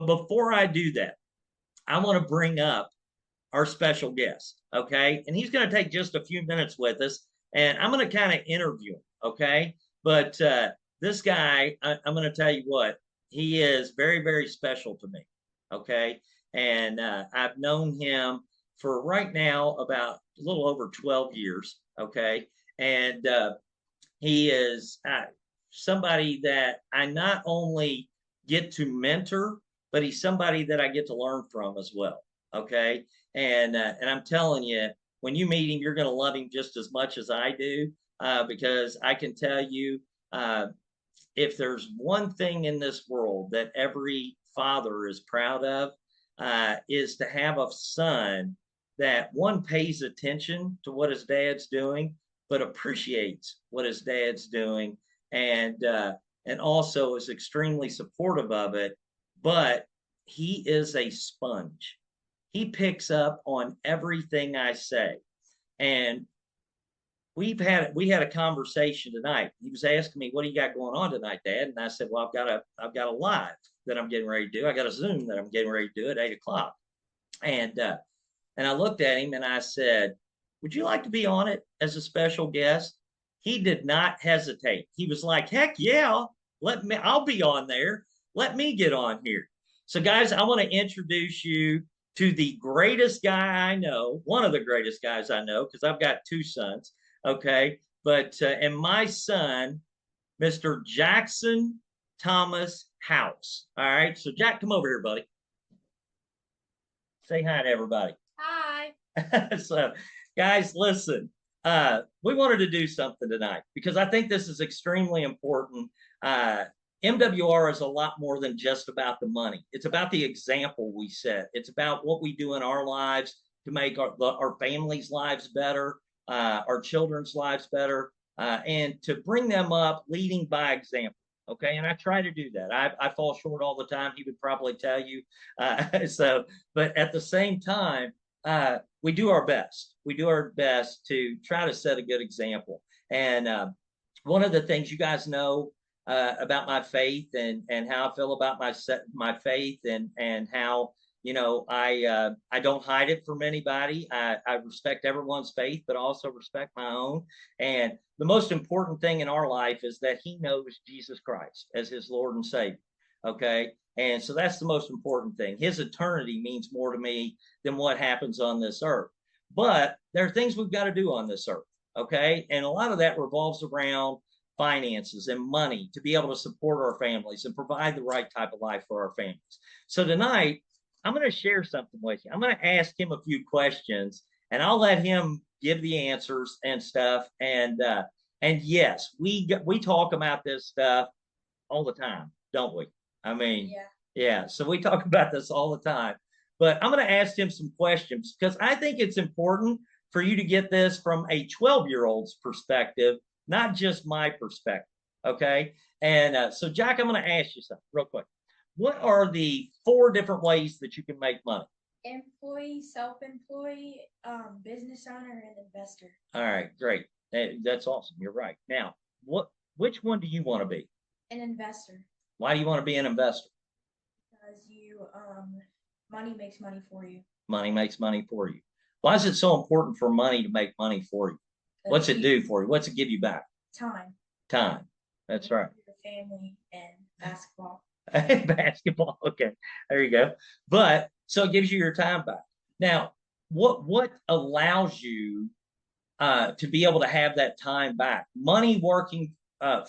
before I do that, I want to bring up our special guest, okay? And he's going to take just a few minutes with us, and I'm going to kind of interview him, okay? But this guy, I'm going to tell you what, he is very, very special to me, okay? And I've known him for right now about a little over 12 years, okay? And he is somebody that I not only get to mentor, but he's somebody that I get to learn from as well. Okay, and I'm telling you, when you meet him, you're going to love him just as much as I do, because I can tell you, uh, if there's one thing in this world that every father is proud of, is to have a son that one pays attention to what his dad's doing, but appreciates what his dad's doing, and also is extremely supportive of it. But he is a sponge. He picks up on everything I say, and we had a conversation tonight. He was asking me, "What do you got going on tonight, Dad?" And I said, "Well, I've got a live that I'm getting ready to do. I got a Zoom that I'm getting ready to do at 8 o'clock." And I looked at him and I said, "Would you like to be on it as a special guest?" He did not hesitate. He was like, "Heck yeah, let me. I'll be on there. Let me get on here." So, guys, I want to introduce you to the greatest guy I know, one of the greatest guys I know, because I've got two sons. Okay. But, and my son, Mr. Jackson Thomas House. All right. So, Jack, come over here, buddy. Say hi to everybody. Hi. So, guys, listen. We wanted to do something tonight because I think this is extremely important. MWR is a lot more than just about the money. It's about the example we set. It's about what we do in our lives to make our families' lives better, our children's lives better, and to bring them up leading by example. Okay, and I try to do that. I fall short all the time. He would probably tell you. So, but at the same time, we do our best. We do our best to try to set a good example. And one of the things you guys know about my faith and how I feel about my faith and how I don't hide it from anybody. I respect everyone's faith, but also respect my own. And the most important thing in our life is that he knows Jesus Christ as his Lord and Savior. Okay. And so that's the most important thing. His eternity means more to me than what happens on this earth. But there are things we've got to do on this earth. Okay. And a lot of that revolves around finances and money to be able to support our families and provide the right type of life for our families. So tonight, I'm going to share something with you. I'm going to ask him a few questions, and I'll let him give the answers and stuff. And yes, we talk about this stuff all the time, don't we? I mean, Yeah. yeah. So we talk about this all the time. But I'm going to ask him some questions because I think it's important for you to get this from a 12-year-old's perspective, not just my perspective. Okay. And so, Jack, I'm going to ask you something real quick. What are the four different ways that you can make money? Employee, self-employed, business owner, and investor. All right, great. That's awesome. You're right. Now, which one do you want to be? An investor. Why do you want to be an investor? Because money makes money for you. Money makes money for you. Why is it so important for money to make money for you? What's it do for you? What's it give you back? Time. Time. That's right. Your family and basketball. Basketball. Okay, there you go. But so it gives you your time back. Now, what allows you to be able to have that time back? Money working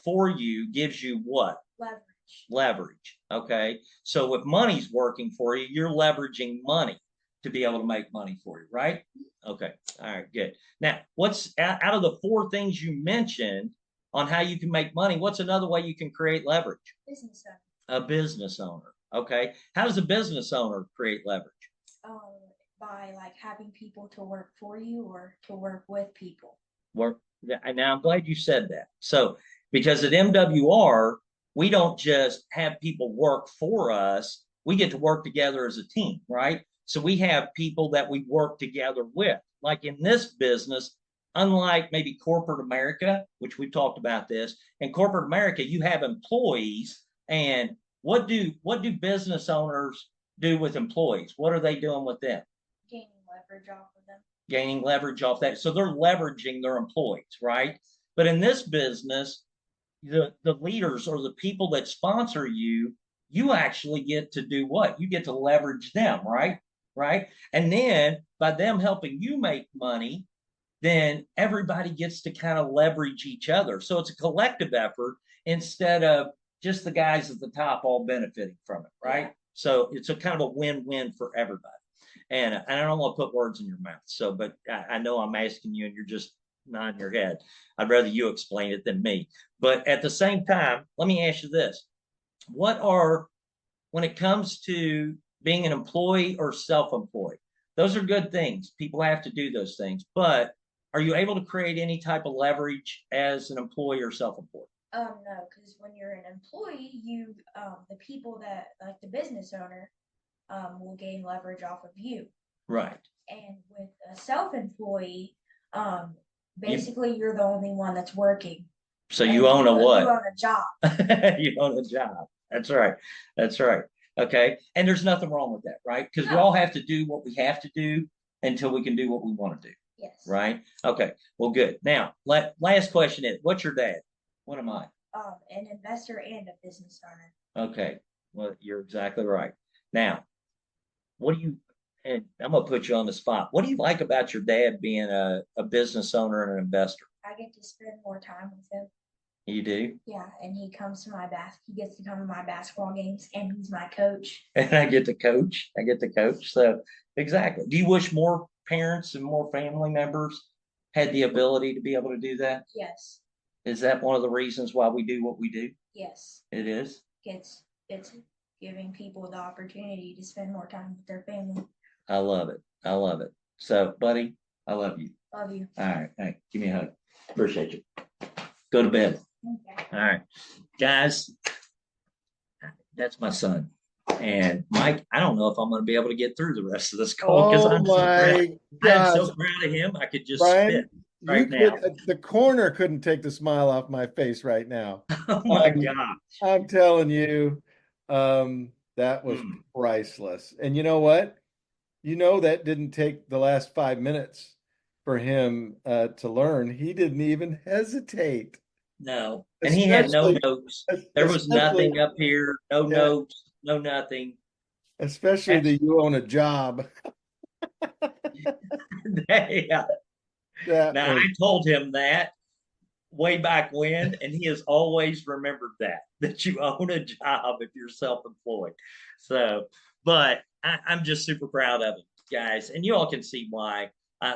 for you gives you what? Leverage. Leverage. Okay, so if money's working for you, you're leveraging money to be able to make money for you, right? Okay. All right, good. Now, what's out of the four things you mentioned on how you can make money, what's another way you can create leverage? Business owner. A business owner. Okay. How does a business owner create leverage? Um, by like having people to work for you or to work with people. Work. Now, I'm glad you said that. So, because at MWR, we don't just have people work for us, we get to work together as a team, right? So we have people that we work together with. Like in this business, unlike maybe corporate America, which we've talked about this, in corporate America, you have employees and what do business owners do with employees? What are they doing with them? Gaining leverage off of them. Gaining leverage off that. So they're leveraging their employees, right? But in this business, the leaders or the people that sponsor you, you actually get to do what? You get to leverage them, right? Right. And then by them helping you make money, then everybody gets to kind of leverage each other. So it's a collective effort instead of just the guys at the top all benefiting from it, right? Yeah. So it's a kind of a win-win for everybody. And I don't want to put words in your mouth. So, but I know I'm asking you and you're just nodding your head. I'd rather you explain it than me. But at the same time, let me ask you this. When it comes to being an employee or self-employed, those are good things. People have to do those things. But are you able to create any type of leverage as an employee or self-employed? No, because when you're an employee, the people that like the business owner, will gain leverage off of you. Right. And with a self-employee, basically you're the only one that's working. So you own a what? You own a job. You own a job. That's right. That's right. Okay. And there's nothing wrong with that, right? Because we No. all have to do what we have to do until we can do what we want to do. Yes. Right. Okay. Well, good. Now, last question is, what's your dad? What am I? An investor and a business owner. Okay. Well, you're exactly right. Now, what do you, and I'm going to put you on the spot. What do you like about your dad being a business owner and an investor? I get to spend more time with him. You do? Yeah, and he gets to come to my basketball games, and he's my coach. And I get to coach. So exactly. Do you wish more parents and more family members had the ability to be able to do that? Yes. Is that one of the reasons why we do what we do? Yes. It is? It's giving people the opportunity to spend more time with their family. I love it. I love it. So, buddy, I love you. Love you. All right. Hey, give me a hug. Appreciate you. Go to bed. Okay. All right. Guys, that's my son. And Mike, I don't know if I'm going to be able to get through the rest of this call because I'm so proud of him. I could just Brian, spit right now. The corner couldn't take the smile off my face right now. Oh my God. I'm telling you, that was priceless. And you know what? You know, that didn't take the last 5 minutes for him to learn. He didn't even hesitate. No. And he had no notes. There was nothing up here. No notes, no nothing. Especially you own a job. Yeah. Now, I told him that way back when, and he has always remembered that you own a job if you're self-employed. So, but I'm just super proud of him, guys. And you all can see why.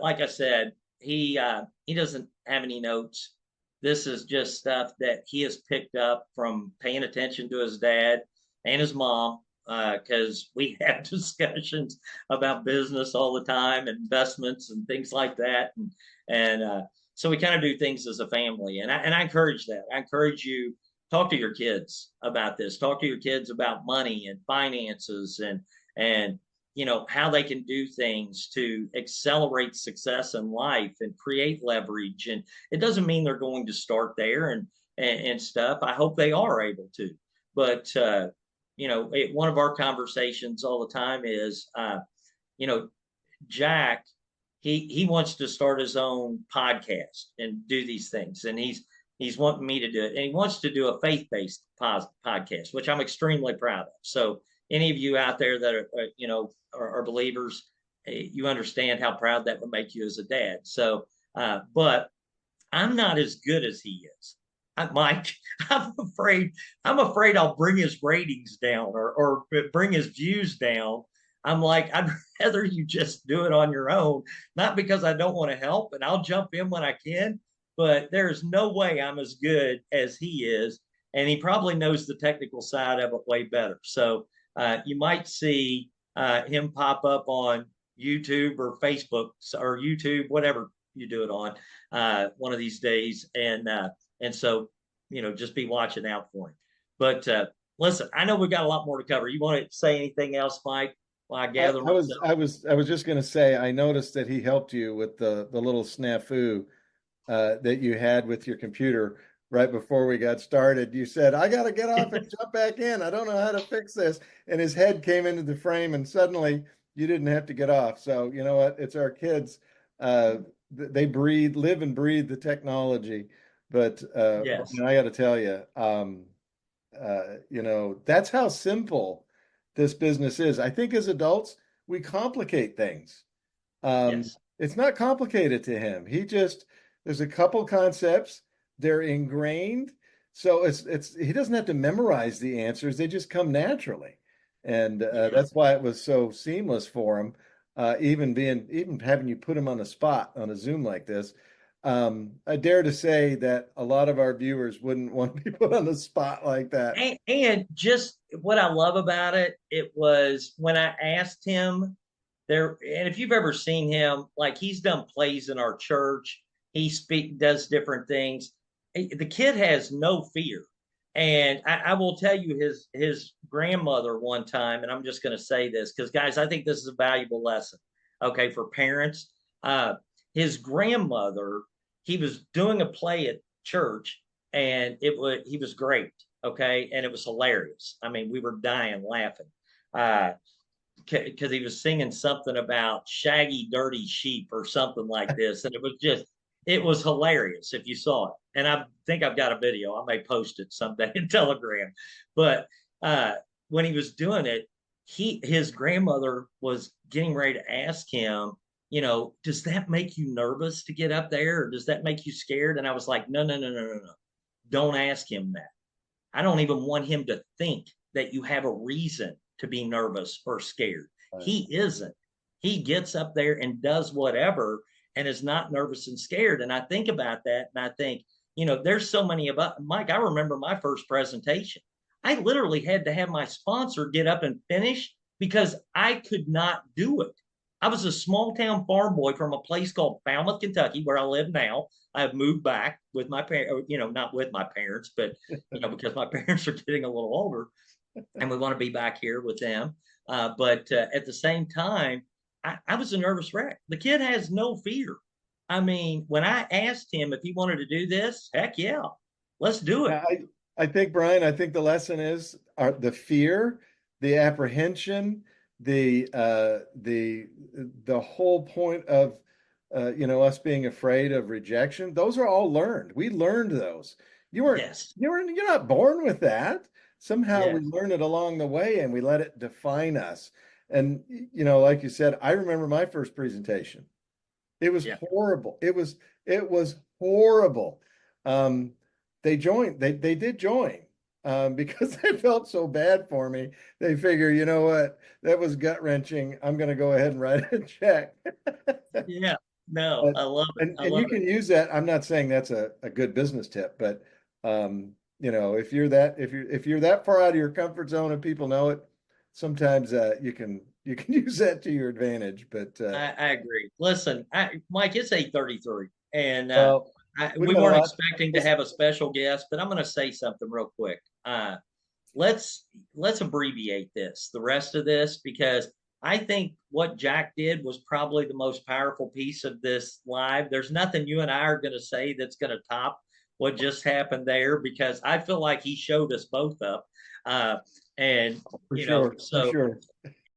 Like I said, he doesn't have any notes. This is just stuff that he has picked up from paying attention to his dad and his mom, because we have discussions about business all the time, investments and things like that. And so we kind of do things as a family. And I encourage that. I encourage you, talk to your kids about this. Talk to your kids about money and finances and how they can do things to accelerate success in life and create leverage. And it doesn't mean they're going to start there and stuff. I hope they are able to. But one of our conversations all the time is, Jack, he wants to start his own podcast and do these things, and he's wanting me to do it, and he wants to do a faith-based podcast, which I'm extremely proud of. So any of you out there that are believers, you understand how proud that would make you as a dad. So, but I'm not as good as he is. Mike, I'm afraid I'll bring his ratings down or bring his views down. I'm like, I'd rather you just do it on your own, not because I don't want to help, and I'll jump in when I can, but there's no way I'm as good as he is. And he probably knows the technical side of it way better. So you might see him pop up on YouTube or Facebook or YouTube, whatever you do it on, one of these days. And so, just be watching out for him. But listen, I know we've got a lot more to cover. You want to say anything else, Mike? While I gather I was just going to say, I noticed that he helped you with the little snafu that you had with your computer. right before we got started. You said, I got to get off and jump back in. I don't know how to fix this. And his head came into the frame, and suddenly you didn't have to get off. So, you know what? It's our kids. They live and breathe the technology. But Yes. Brian, I got to tell you, that's how simple this business is. I think as adults, we complicate things. Yes. It's not complicated to him. There's a couple concepts, they're ingrained. So he doesn't have to memorize the answers. They just come naturally. And Yeah. that's why it was so seamless for him. Even having you put him on a spot on a Zoom like this. I dare to say that a lot of our viewers wouldn't want to be put on the spot like that. And just what I love about it, it was when I asked him there, and if you've ever seen him, like he's done plays in our church, does different things. The kid has no fear. And I will tell you his grandmother one time, and I'm just going to say this because guys, I think this is a valuable lesson. Okay, for parents. His grandmother, he was doing a play at church, and he was great. Okay, and it was hilarious. I mean, we were dying laughing. Because he was singing something about shaggy, dirty sheep or something like this. And it was hilarious if you saw it. And I think I've got a video. I may post it someday in Telegram. But when he was doing it, his grandmother was getting ready to ask him, does that make you nervous to get up there? Or does that make you scared? And I was like, no, no, no, no, no, no. Don't ask him that. I don't even want him to think that you have a reason to be nervous or scared. Right. He isn't. He gets up there and does whatever and is not nervous and scared. And I think about that and I think, there's so many about Mike. I remember my first presentation. I literally had to have my sponsor get up and finish because I could not do it. I was a small town farm boy from a place called Falmouth, Kentucky, where I live now. I've moved back with my parents, not with my parents, but because my parents are getting a little older, and we want to be back here with them. But at the same time, I was a nervous wreck. The kid has no fear. I mean, when I asked him if he wanted to do this, heck yeah, let's do it. I think, Brian, the lesson is the fear, the apprehension, the whole point of us being afraid of rejection. Those are all learned. We learned those. You're not born with that. Somehow we learn it along the way and we let it define us. And like you said, I remember my first presentation. It was horrible. It was horrible. They did join because they felt so bad for me. They figure, you know what, that was gut wrenching. I'm going to go ahead and write a check. Yeah, no, I love it. And you can use that. I'm not saying that's a good business tip, but if you're that far out of your comfort zone and people know it, sometimes you can use that to your advantage. But I agree. Listen, Mike, it's 8:33, and we weren't expecting to have a special guest, but I'm going to say something real quick. Let's abbreviate the rest of this, because I think what Jack did was probably the most powerful piece of this live. There's nothing you and I are going to say that's going to top what just happened there, because I feel like he showed us both up. And for sure.